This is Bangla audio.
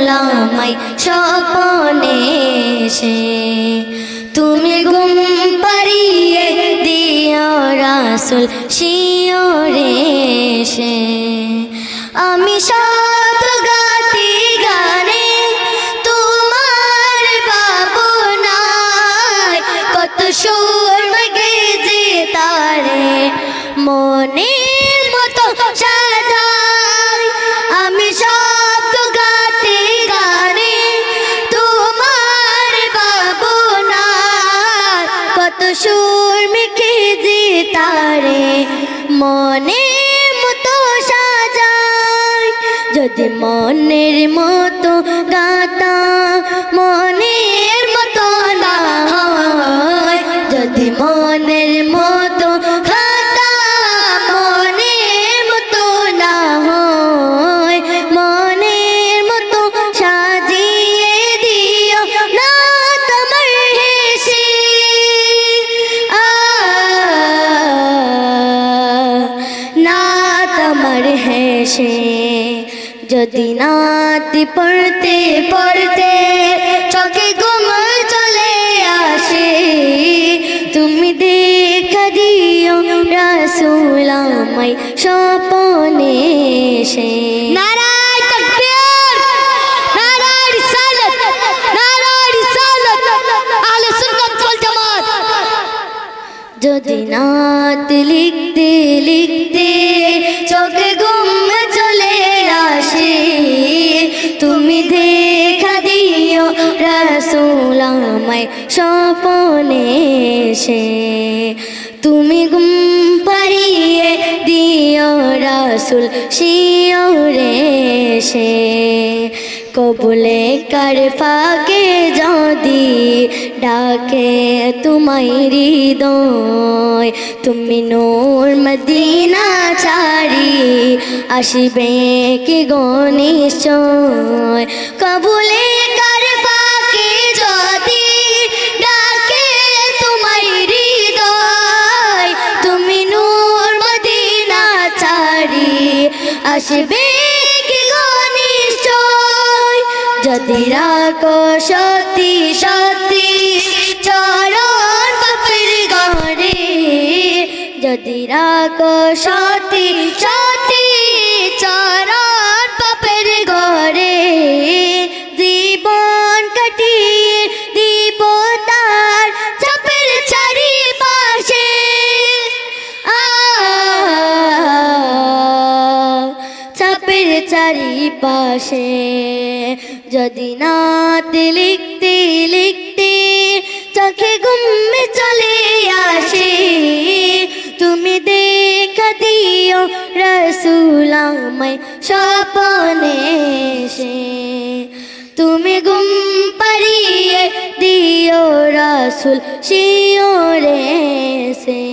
রাসূল আমায় স্বপ্নে এসে তুমি ঘুম পাড়িয়ে দিও রাসূল শিয়রে এসে আমি সাত গাতি গানে তোমার ভাবনায় কত সুর গেজে তারে মনের মতো সাজাই আমি সাত গাতি গানে তোমার ভাবনায় কত সুর গেজে তারে মনের মতো সাজাই যদি মনের মতো গাতা মনের মতো না হয় যদি মনের মতো গাতা মনের মতো না হয় মনের মতো সাজিয়ে দিও না তোমার হেসে না তোমার হেসে যদি নাতি পড়তে পড়তে চোখে ঘুম চলে আসে তুমি দেখা দিও রাসূল আমায় স্বপ্নে এসে নারায়ে তাকবীর নারায়ে রিসালাত নারায়ে রিসালাত আহলে সুন্নাত ওয়াল জামাত যদি নাত লিখতে লিখতে চোখে ঘুম চলে আসে তুমি দেখা দিও রাসূল আমায় স্বপ্নে এসে তুমি ঘুম পাড়িয়ে দিও রাসূল শিয়রে এসে কবুলে কার ফাঁকে যদি ডাকে তোমায় হৃদয় তুমি নূর মদিনা ছাড়ি আসিবে কি গো নিশ্চয় কবুলে কার ফাঁকে যদি ডাকে তোমায় হৃদয় তুমি নূর মদিনা ছাড়ি আসিবে কি গো নিশ্চয় যদি রাখো সত্যি সত্যি চরণ বাপের ঘরে যদি রাখো সত্যি সত্যি চরণ বাপের ঘরে জীবন কাটিয়ে দিব তার চাপের চারিপাশে চাপের চারিপাশে যদি নাত লিখতে লিখতে চোখে ঘুম চলে আসে তুমি দেখা দিও রাসূল আমায় স্বপ্নে এসে তুমি ঘুম পাড়িয়ে দিও রাসূল শিয়রে এসে